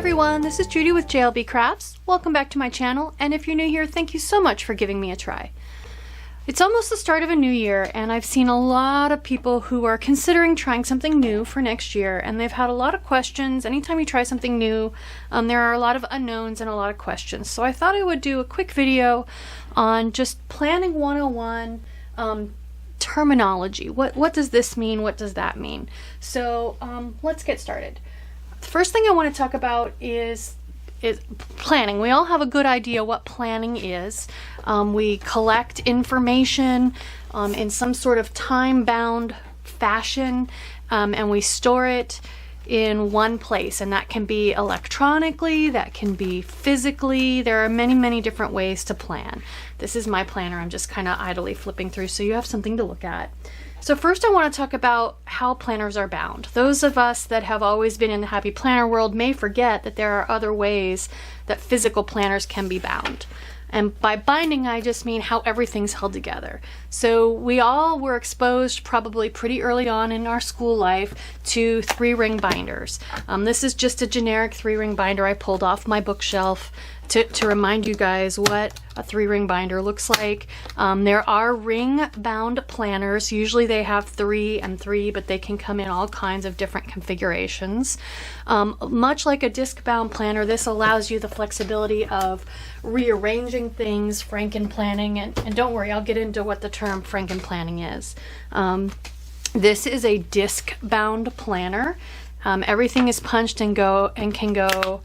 everyone, this is Judi with JLBCrafts. Welcome back to my channel, and if you're new here, thank you so much for giving me a try. It's almost the start of a new year, and I've seen a lot of people who are considering trying something new for next year, and they've had a lot of questions. Anytime you try something new, there are a lot of unknowns and a lot of questions. So I thought I would do a quick video on just planning 101 terminology. What does this mean? What does that mean? So let's get started. The first thing I want to talk about is planning. We all have a good idea what planning is. We collect information in some sort of time-bound fashion, and we store it in one place, and that can be electronically, that can be physically. There are many, many different ways to plan. This is my planner. I'm just kind of idly flipping through so you have something to look at. So first I want to talk about how planners are bound. Those of us that have always been in the happy planner world may forget that there are other ways that physical planners can be bound. And by binding, I just mean how everything's held together. So we all were exposed probably pretty early on in our school life to 3-ring binders. This is just a generic 3-ring binder I pulled off my bookshelf to remind you guys what a 3-ring binder looks like. There are ring-bound planners. Usually they have 3 and 3, but they can come in all kinds of different configurations. Much like a disc-bound planner, this allows you the flexibility of rearranging things, frankenplanning, and don't worry, I'll get into what the term frankenplanning is. This is a disc-bound planner. Everything is punched and can go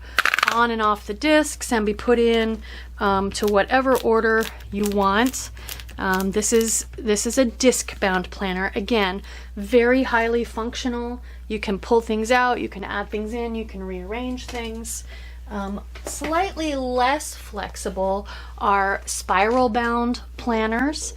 on and off the discs and be put in to whatever order you want. This is a disc-bound planner. Again, very highly functional. You can pull things out, you can add things in, you can rearrange things. Slightly less flexible are spiral-bound planners,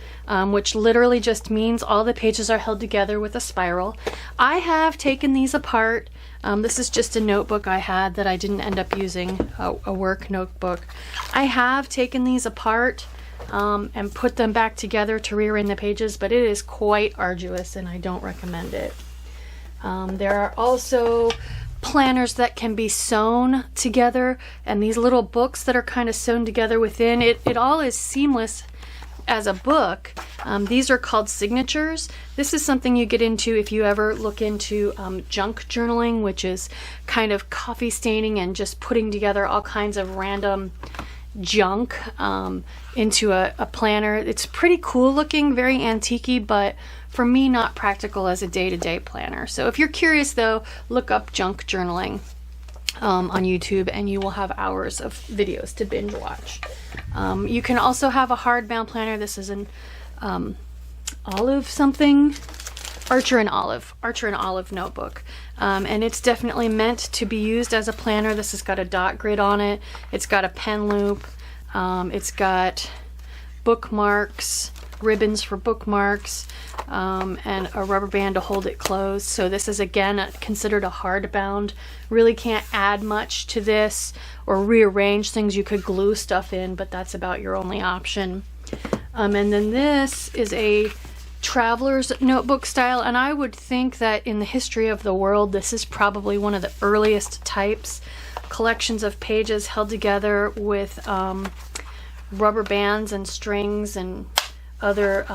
which literally just means all the pages are held together with a spiral. I have taken these apart. This is just a notebook I had that I didn't end up using, a work notebook. I have taken these apart and put them back together to rearrange the pages, but it is quite arduous and I don't recommend it. There are also planners that can be sewn together, and these little books that are kind of sewn together within it. It all is seamless as a book. These are called signatures. This is something you get into if you ever look into junk journaling, which is kind of coffee staining and just putting together all kinds of random junk into a planner. It's pretty cool looking, very antique-y, but for me, not practical as a day-to-day planner. So if you're curious though, look up junk journaling on YouTube and you will have hours of videos to binge watch. You can also have a hardbound planner. This is an olive something, Archer and Olive notebook. And it's definitely meant to be used as a planner. This has got a dot grid on it. It's got a pen loop. It's got bookmarks, ribbons for bookmarks, and a rubber band to hold it closed. So this is again considered a hardbound. Really can't add much to this or rearrange things. You could glue stuff in, but that's about your only option. And then this is a traveler's notebook style, and I would think that in the history of the world this is probably one of the earliest types. Collections of pages held together with rubber bands and strings and other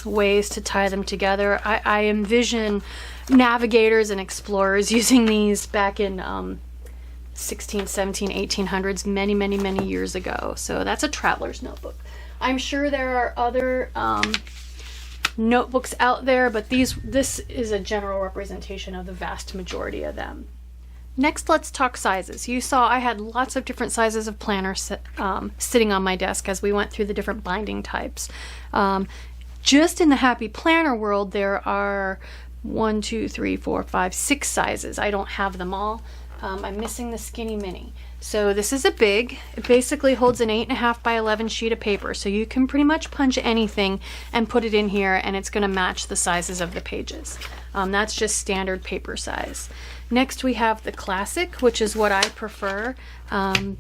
ways to tie them together. I envision navigators and explorers using these back in 16, 17, 1800s, many years ago. So that's a traveler's notebook. I'm sure there are other notebooks out there, but this is a general representation of the vast majority of them. Next, let's talk sizes. You saw I had lots of different sizes of planners sitting on my desk as we went through the different binding types. Just in the happy planner world, there are 1, 2, 3, 4, 5, 6 sizes. I don't have them all. I'm missing the skinny mini. So this is a big. It basically holds an 8.5 by 11 sheet of paper. So you can pretty much punch anything and put it in here and it's going to match the sizes of the pages. That's just standard paper size. Next we have the classic, which is what I prefer.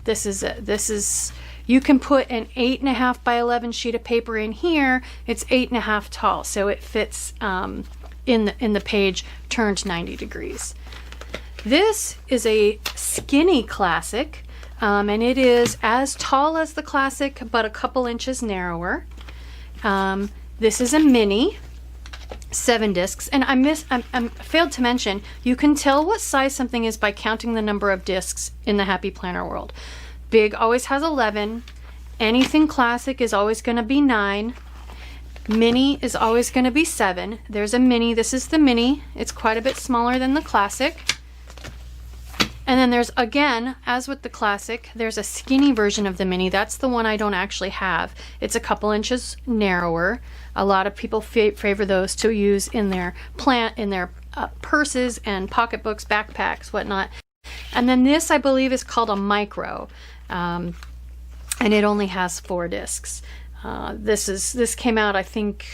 This is you can put an 8.5 by 11 sheet of paper in here. It's 8.5 tall, so it fits in the page turned 90 degrees. This is a skinny classic, and it is as tall as the classic, but a couple inches narrower. This is a mini, 7 discs, and I failed to mention, you can tell what size something is by counting the number of discs in the Happy Planner world. Big always has 11. Anything classic is always going to be 9. Mini is always going to be 7. There's a mini. This is the mini. It's quite a bit smaller than the classic. And then there's, again, as with the classic, there's a skinny version of the mini. That's the one I don't actually have. It's a couple inches narrower. A lot of people favor those to use in their purses and pocketbooks, backpacks, whatnot. And then this, I believe, is called a micro, and it only has 4 discs. This came out, I think,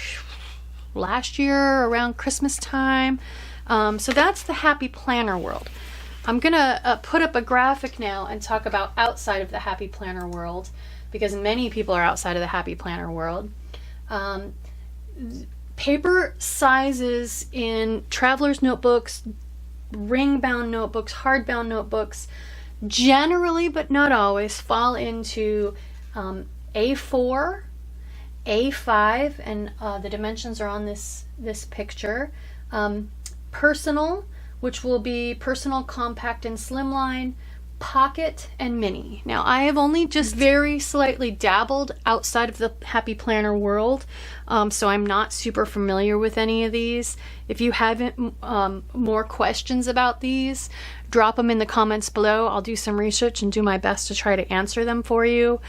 last year around Christmas time. So that's the Happy Planner world. I'm gonna put up a graphic now and talk about outside of the Happy Planner world, because many people are outside of the Happy Planner world. Paper sizes in traveler's notebooks, ring-bound notebooks, hardbound notebooks, generally but not always fall into A4, A5, and the dimensions are on this picture. Personal, which will be personal, compact, and slimline, pocket, and mini. Now, I have only just very slightly dabbled outside of the Happy Planner world, so I'm not super familiar with any of these. If you have more questions about these, drop them in the comments below. I'll do some research and do my best to try to answer them for you.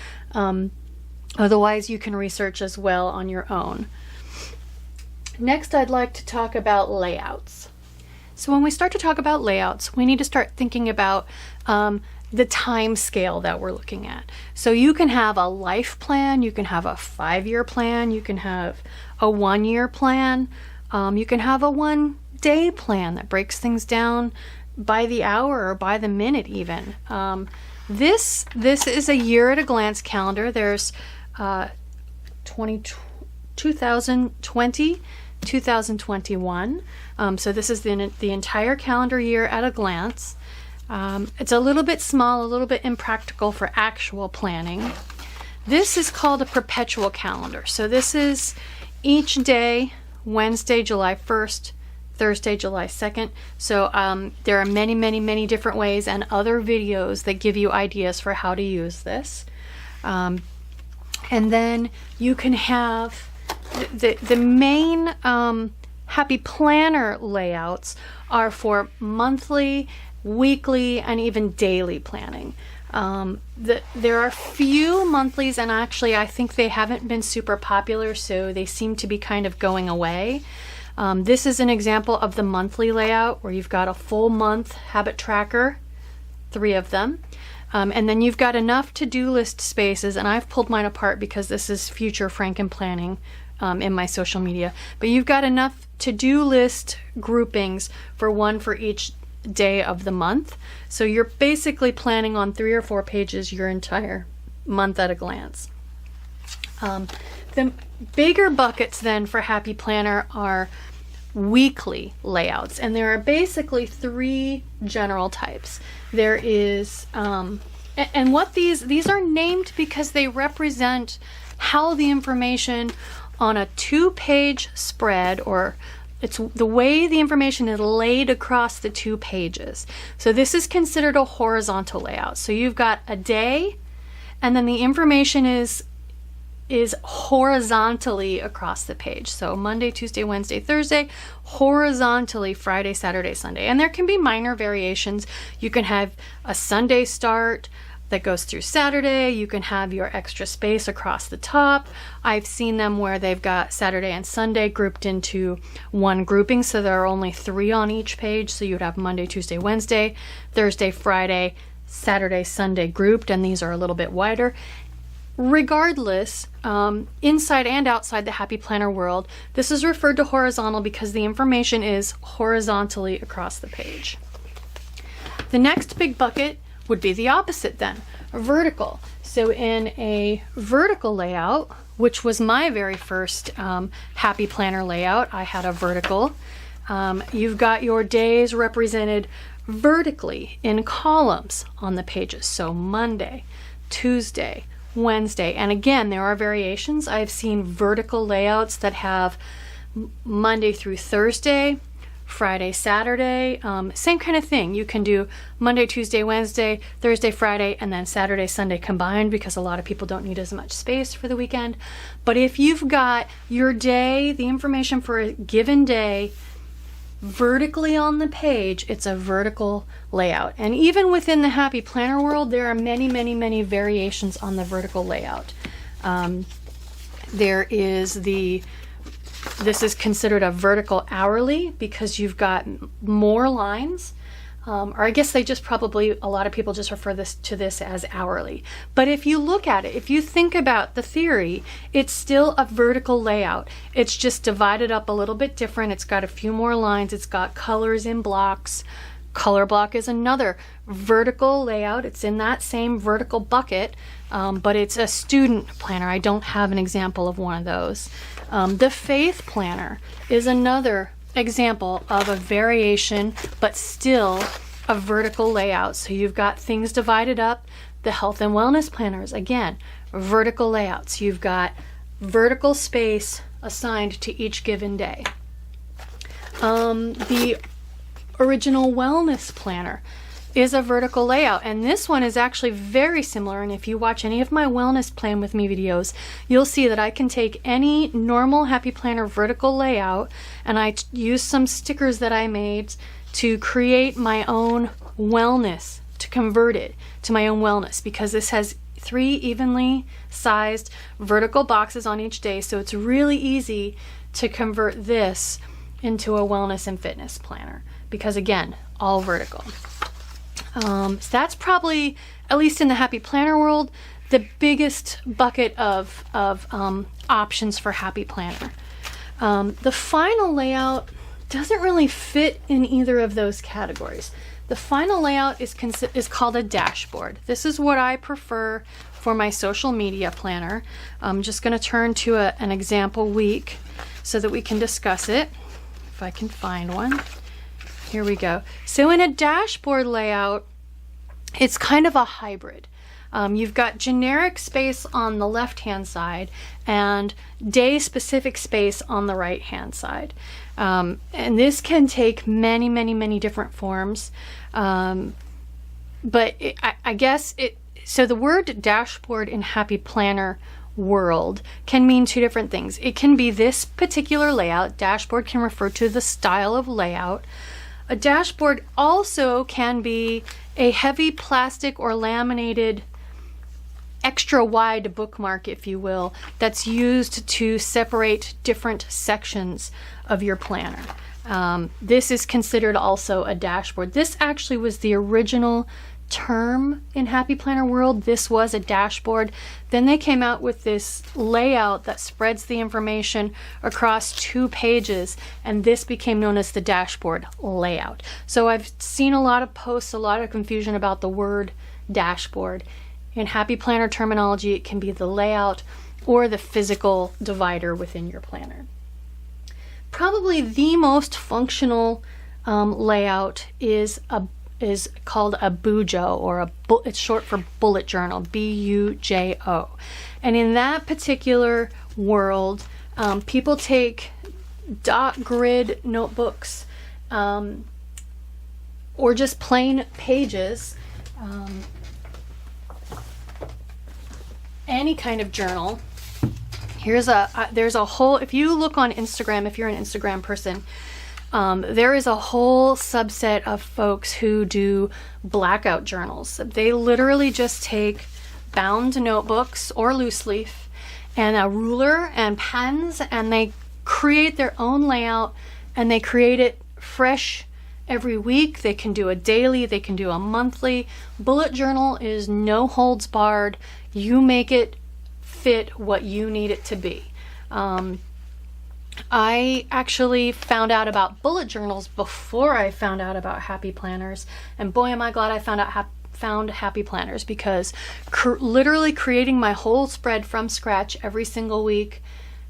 Otherwise, you can research as well on your own. Next, I'd like to talk about layouts. So when we start to talk about layouts, we need to start thinking about the time scale that we're looking at. So you can have a life plan, you can have a 5-year plan, you can have a 1-year plan, you can have a 1-day plan that breaks things down by the hour or by the minute even. This is a year at a glance calendar. There's 2020, 2021. So this is the entire calendar year at a glance. It's a little bit small, a little bit impractical for actual planning. This is called a perpetual calendar. So this is each day, Wednesday, July 1st, Thursday, July 2nd. So there are many, many, many different ways and other videos that give you ideas for how to use this. And then you can have the main Happy Planner layouts are for monthly, weekly, and even daily planning. There are few monthlies, and actually I think they haven't been super popular, so they seem to be kind of going away. This is an example of the monthly layout where you've got a full month habit tracker, 3 of them. And then you've got enough to-do list spaces, and I've pulled mine apart because this is future frankenplanning in my social media. But you've got enough to-do list groupings for one for each day of the month. So you're basically planning on 3 or 4 pages your entire month at a glance. The bigger buckets then for Happy Planner are weekly layouts, and there are basically 3 general types. There is and what these are named because they represent how the information on a 2-page spread, or it's the way the information is laid across the 2 pages. So this is considered a horizontal layout. So you've got a day, and then the information is horizontally across the page. So Monday, Tuesday, Wednesday, Thursday, horizontally Friday, Saturday, Sunday. And there can be minor variations. You can have a Sunday start that goes through Saturday. You can have your extra space across the top. I've seen them where they've got Saturday and Sunday grouped into one grouping, so there are only 3 on each page. So you'd have Monday, Tuesday, Wednesday, Thursday, Friday, Saturday, Sunday grouped, and these are a little bit wider. Regardless, inside and outside the Happy Planner world, this is referred to horizontal because the information is horizontally across the page. The next big bucket would be the opposite then, vertical. So in a vertical layout, which was my very first Happy Planner layout, I had a vertical. You've got your days represented vertically in columns on the pages. So Monday, Tuesday, Wednesday, and again, there are variations. I've seen vertical layouts that have Monday through Thursday, Friday, Saturday, same kind of thing. You can do Monday, Tuesday, Wednesday, Thursday, Friday, and then Saturday, Sunday combined, because a lot of people don't need as much space for the weekend. But if you've got your day, the information for a given day, vertically on the page, it's a vertical layout. And even within the Happy Planner world, there are many, many, many variations on the vertical layout. This is considered a vertical hourly because you've got more lines. Or I guess a lot of people just refer to this as hourly. But if you look at it, if you think about the theory, it's still a vertical layout. It's just divided up a little bit different. It's got a few more lines. It's got colors in blocks. Color block is another vertical layout. It's in that same vertical bucket, but it's a student planner. I don't have an example of one of those. The Faith Planner is another example of a variation, but still a vertical layout. So you've got things divided up. The Health and Wellness Planners, again, vertical layouts. You've got vertical space assigned to each given day. The Original Wellness Planner is a vertical layout, and this one is actually very similar. And if you watch any of my Wellness Plan With Me videos, you'll see that I can take any normal Happy Planner vertical layout and I use some stickers that I made to create my own wellness, to convert it to my own wellness, because this has 3 evenly sized vertical boxes on each day, so it's really easy to convert this into a wellness and fitness planner, because again, all vertical. So that's probably, at least in the Happy Planner world, the biggest bucket of options for Happy Planner. The final layout doesn't really fit in either of those categories. The final layout is called a dashboard. This is what I prefer for my social media planner. I'm just going to turn to an example week so that we can discuss it, if I can find one. Here we go. So in a dashboard layout, it's kind of a hybrid. You've got generic space on the left-hand side and day-specific space on the right-hand side. And this can take many, many, many different forms. But I guess so the word dashboard in Happy Planner world can mean 2 different things. It can be this particular layout. Dashboard can refer to the style of layout. A dashboard also can be a heavy plastic or laminated extra wide bookmark, if you will, that's used to separate different sections of your planner. This is considered also a dashboard. This actually was the original term in Happy Planner world. This was a dashboard. Then they came out with this layout that spreads the information across 2 pages, and this became known as the dashboard layout. So I've seen a lot of posts, a lot of confusion about the word dashboard. In Happy Planner terminology, it can be the layout or the physical divider within your planner. Probably the most functional layout is called a bujo, or it's short for bullet journal, B-U-J-O. And in that particular world, people take dot grid notebooks or just plain pages, any kind of journal. There's a whole, if you look on Instagram, if you're an Instagram person, there is a whole subset of folks who do blackout journals. They literally just take bound notebooks or loose leaf and a ruler and pens, and they create their own layout, and they create it fresh every week. They can do a daily, they can do a monthly. Bullet journal is no holds barred. You make it fit what you need it to be. I actually found out about bullet journals before I found out about Happy Planners, and boy am I glad I found Happy Planners, because literally creating my whole spread from scratch every single week,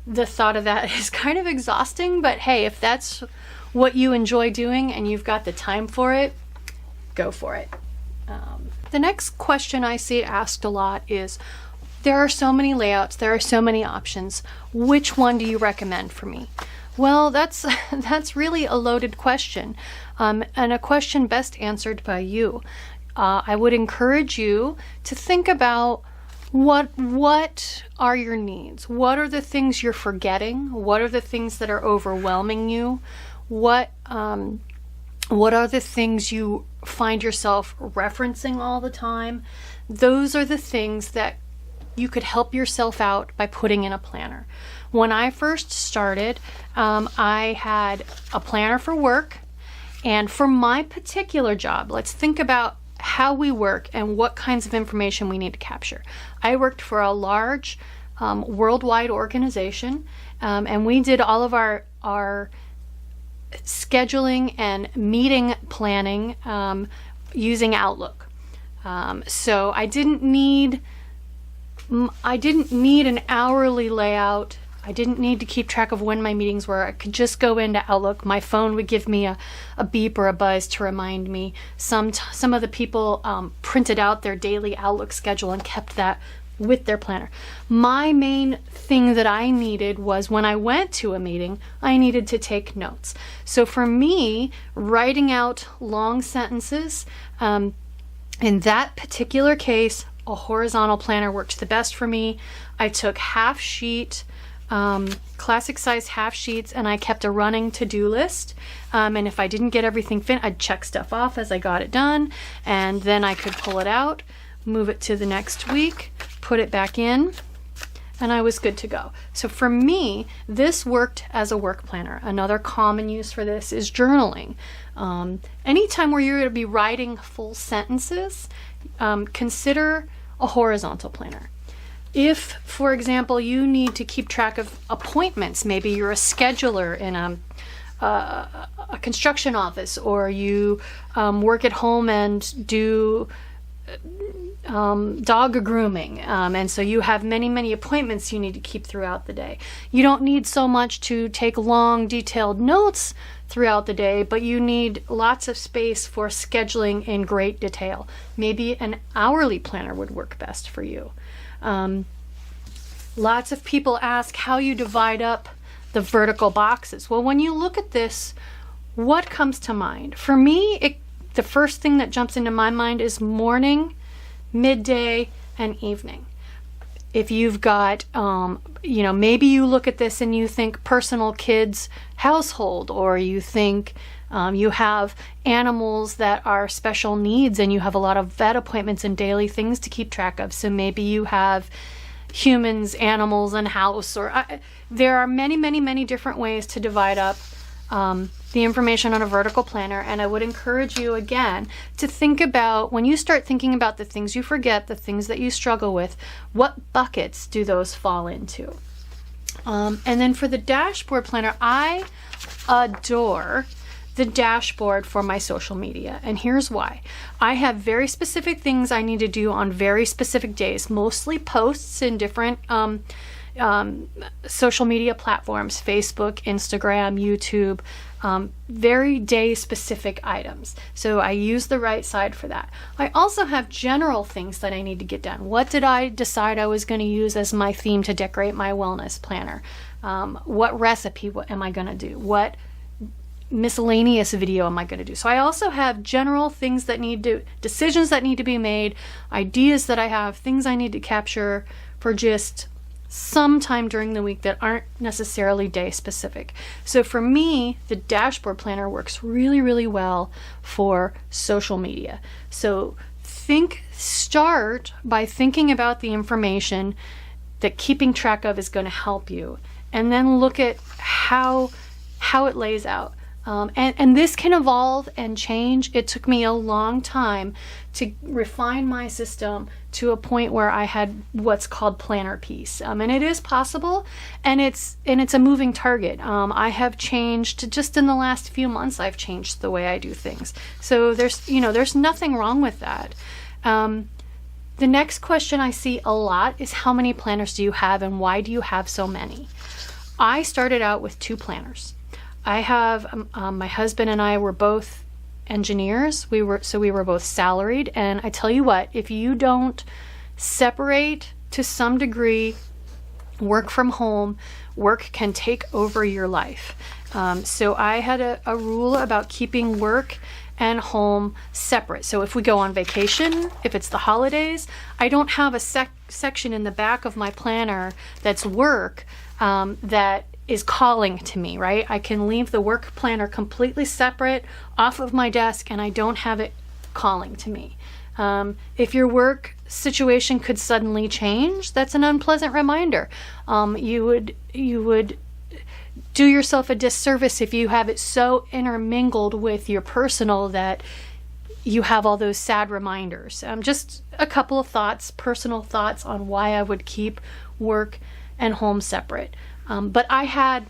the thought of that is kind of exhausting. But hey, if that's what you enjoy doing and you've got the time for it, go for it. The next question I see asked a lot is, there are so many layouts, there are so many options. Which one do you recommend for me? Well, that's really a loaded question, and a question best answered by you. I would encourage you to think about what are your needs? What are the things you're forgetting? What are the things that are overwhelming you? What are the things you find yourself referencing all the time? Those are the things that you could help yourself out by putting in a planner. When I first started, I had a planner for work, and for my particular job, let's think about how we work and what kinds of information we need to capture. I worked for a large worldwide organization, and we did all of our scheduling and meeting planning using Outlook. So I didn't need an hourly layout. I didn't need to keep track of when my meetings were. I could just go into Outlook. My phone would give me a beep or a buzz to remind me. Some of the people printed out their daily Outlook schedule and kept that with their planner. My main thing that I needed was, when I went to a meeting, I needed to take notes. So for me, writing out long sentences, in that particular case, a horizontal planner worked the best for me. I took half sheet, classic size half sheets, and I kept a running to-do list. And if I didn't get everything finished, I'd check stuff off as I got it done, and then I could pull it out, move it to the next week, put it back in, and I was good to go. So for me, this worked as a work planner. Another common use for this is journaling. Anytime where you're going to be writing full sentences, consider a horizontal planner. If, for example, you need to keep track of appointments, maybe you're a scheduler in a construction office, or you work at home and do dog grooming, and so you have many appointments you need to keep throughout the day. You don't need so much to take long, detailed notes throughout the day, but you need lots of space for scheduling in great detail. Maybe an hourly planner would work best for you. Lots of people ask how you divide up the vertical boxes. Well, when you look at this, what comes to mind? For me, the first thing that jumps into my mind is morning, midday, and evening. If you've got, maybe you look at this and you think personal kids household, or you think you have animals that are special needs and you have a lot of vet appointments and daily things to keep track of. So maybe you have humans, animals, and house, or there are many different ways to divide up the information on a vertical planner. And I would encourage you again to think about, when you start thinking about the things you forget, the things that you struggle with, what buckets do those fall into? And then for the dashboard planner, I adore the dashboard for my social media, and here's why. I have very specific things I need to do on very specific days, mostly posts in different social media platforms, Facebook, Instagram, YouTube, very day-specific items. So I use the right side for that. I also have general things that I need to get done. What did I decide I was going to use as my theme to decorate my wellness planner? What recipe am I going to do? What miscellaneous video am I going to do? So I also have general things that decisions that need to be made, ideas that I have, things I need to capture for just sometime during the week that aren't necessarily day specific. So for me, the dashboard planner works really well for social media. So start by thinking about the information that keeping track of is going to help you, and then look at how it lays out. And this can evolve and change. It took me a long time to refine my system to a point where I had what's called planner peace. And it is possible, and it's a moving target. I have changed, just in the last few months, I've changed the way I do things. So there's nothing wrong with that. The next question I see a lot is, how many planners do you have, and why do you have so many? I started out with 2 planners. I have, my husband and I were both engineers. We were both salaried, and I tell you what, if you don't separate to some degree work from home, work can take over your life. So I had a rule about keeping work and home separate. So if we go on vacation, if it's the holidays, I don't have a section in the back of my planner that's work that is calling to me, right? I can leave the work planner completely separate off of my desk, and I don't have it calling to me. If your work situation could suddenly change, that's an unpleasant reminder. You would do yourself a disservice if you have it so intermingled with your personal that you have all those sad reminders. Just a couple of thoughts, personal thoughts on why I would keep work and home separate. But I had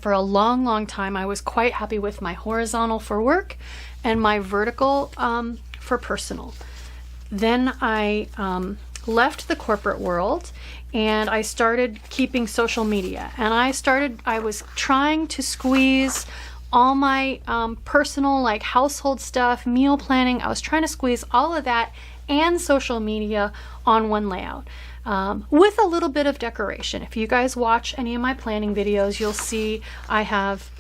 for a long time, I was quite happy with my horizontal for work and my vertical for personal. Then I left the corporate world and I started keeping social media, and I was trying to squeeze all my personal, like household stuff, meal planning. I was trying to squeeze all of that and social media on one layout. With a little bit of decoration. If you guys watch any of my planning videos, you'll see I have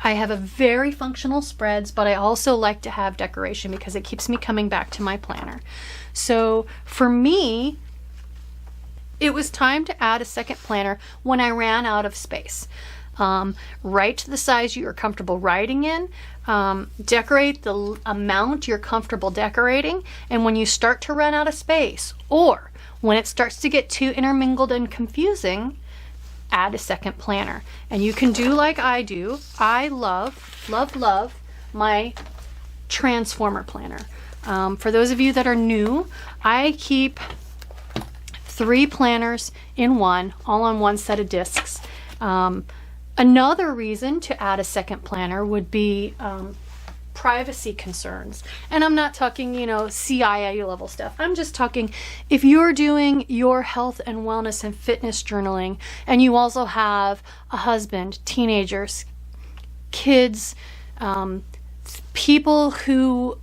a very functional spreads, but I also like to have decoration because it keeps me coming back to my planner. So for me, it was time to add a second planner when I ran out of space. Write to the size you're comfortable writing in, decorate the amount you're comfortable decorating, and when you start to run out of space, or when it starts to get too intermingled and confusing, add a second planner. And you can do like I do. I love my transformer planner. For those of you that are new, I keep 3 planners in one, all on one set of discs. Another reason to add a second planner would be privacy concerns. And I'm not talking, CIA level stuff. I'm just talking if you're doing your health and wellness and fitness journaling, and you also have a husband, teenagers, kids, people who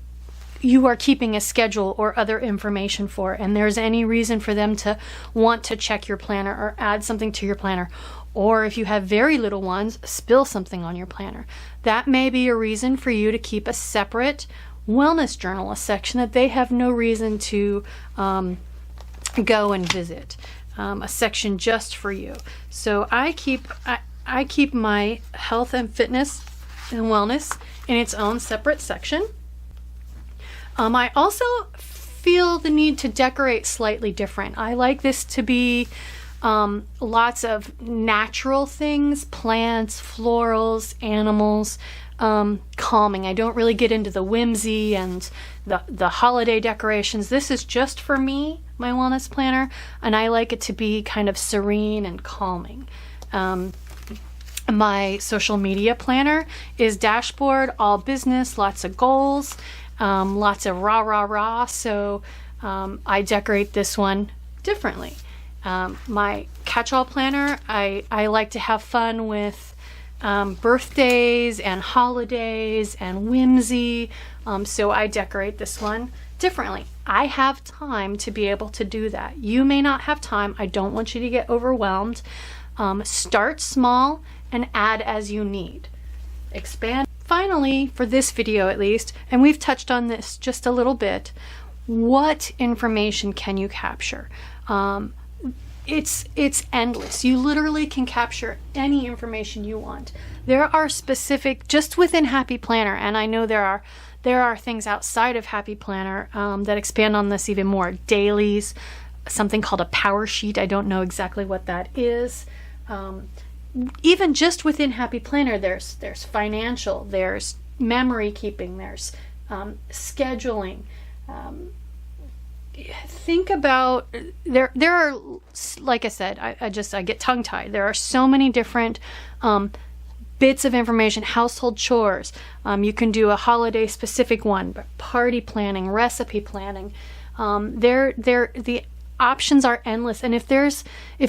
you are keeping a schedule or other information for, and there's any reason for them to want to check your planner or add something to your planner, or if you have very little ones, spill something on your planner, that may be a reason for you to keep a separate wellness journal, a section that they have no reason to go and visit, a section just for you. So I keep my health and fitness and wellness in its own separate section. I also feel the need to decorate slightly different. I like this to be lots of natural things, plants, florals, animals, calming. I don't really get into the whimsy and the holiday decorations. This is just for me, my wellness planner, and I like it to be kind of serene and calming. My social media planner is dashboard, all business, lots of goals, lots of rah. So I decorate this one differently. My catch-all planner, I like to have fun with birthdays and holidays and whimsy, so I decorate this one differently. I have time to be able to do that. You may not have time. I don't want you to get overwhelmed. Start small and add as you need. Expand. Finally, for this video at least, and we've touched on this just a little bit, what information can you capture? It's endless. You literally can capture any information you want. There are specific, just within Happy Planner, and I know there are things outside of Happy Planner that expand on this even more. Dailies, something called a power sheet. I don't know exactly what that is. Even just within Happy Planner, there's financial, there's memory keeping, there's scheduling. Think about, there are, like I said, I get tongue-tied. There are so many different bits of information, household chores. You can do a holiday specific one, but party planning, recipe planning. The options are endless. And if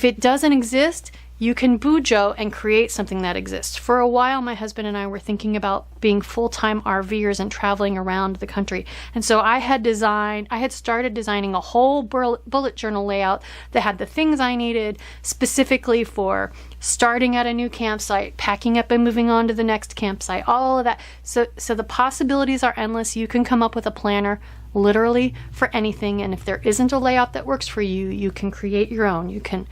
it doesn't exist, you can bujo and create something that exists. For a while, my husband and I were thinking about being full-time RVers and traveling around the country. And so I had started designing a whole bullet journal layout that had the things I needed specifically for starting at a new campsite, packing up and moving on to the next campsite, all of that. So the possibilities are endless. You can come up with a planner literally for anything. And if there isn't a layout that works for you, you can create your own. You can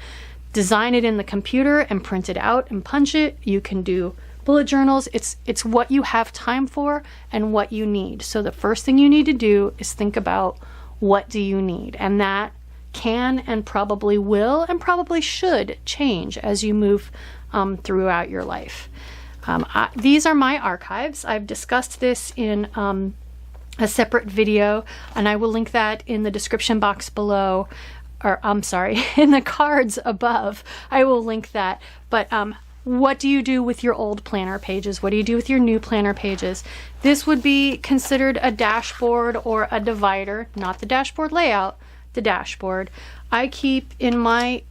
design it in the computer and print it out and punch it. You can do bullet journals. It's what you have time for and what you need. So the first thing you need to do is think about, what do you need? And that can and probably will and probably should change as you move throughout your life. These are my archives. I've discussed this in a separate video, and I will link that in the description box below, or I'm sorry, in the cards above. I will link that. But what do you do with your old planner pages? What do you do with your new planner pages? This would be considered a dashboard or a divider, not the dashboard layout, the dashboard. I keep in my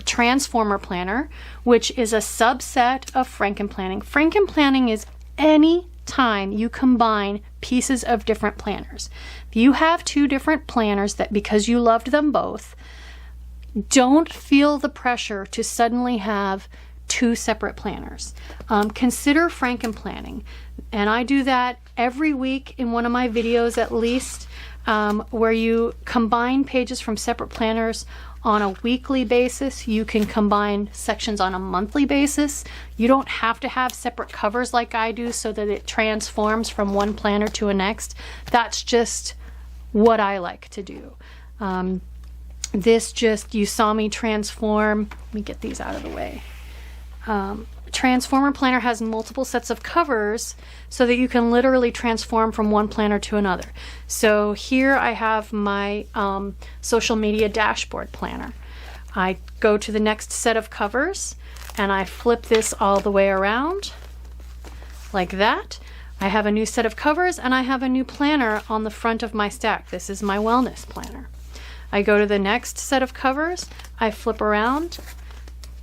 transformer planner, which is a subset of frankenplanning. Frankenplanning is any time you combine pieces of different planners. If you have two different planners that, because you loved them both, don't feel the pressure to suddenly have two separate planners. Consider frankenplanning, and I do that every week in one of my videos at least, where you combine pages from separate planners on a weekly basis. You can combine sections on a monthly basis. You don't have to have separate covers like I do so that it transforms from one planner to a next. That's just what I like to do. You saw me transform. Let me get these out of the way. Transformer planner has multiple sets of covers so that you can literally transform from one planner to another. So here I have my social media dashboard planner. I go to the next set of covers and I flip this all the way around like that. I have a new set of covers and I have a new planner on the front of my stack. This is my wellness planner. I go to the next set of covers, I flip around,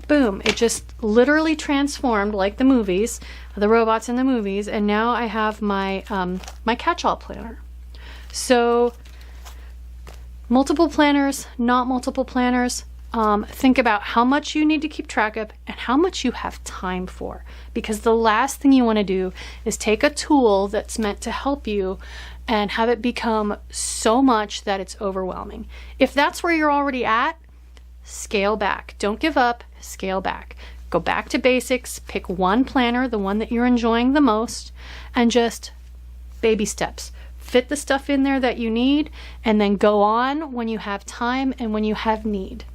boom, it just literally transformed like the movies, the robots in the movies, and now I have my my catch-all planner. So multiple planners, not multiple planners. Think about how much you need to keep track of and how much you have time for, because the last thing you want to do is take a tool that's meant to help you and have it become so much that it's overwhelming. If that's where you're already at, scale back. Don't give up, scale back. Go back to basics, pick one planner, the one that you're enjoying the most, and just baby steps. Fit the stuff in there that you need, and then go on when you have time and when you have need.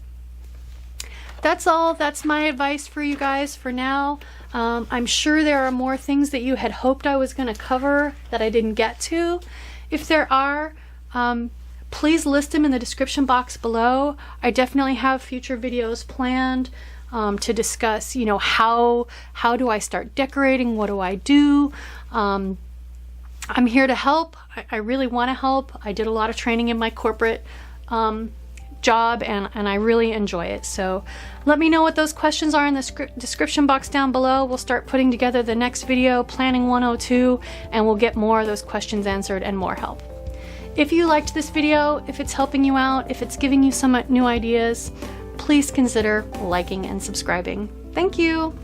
That's all. That's my advice for you guys for now. I'm sure there are more things that you had hoped I was going to cover that I didn't get to. If there are, please list them in the description box below. I definitely have future videos planned to discuss, how do I start decorating? What do I do? I'm here to help. I really want to help. I did a lot of training in my corporate job and I really enjoy it. So let me know what those questions are in the description box down below. We'll start putting together the next video, Planning 102, and we'll get more of those questions answered and more help. If you liked this video, if it's helping you out, if it's giving you some new ideas, please consider liking and subscribing. Thank you.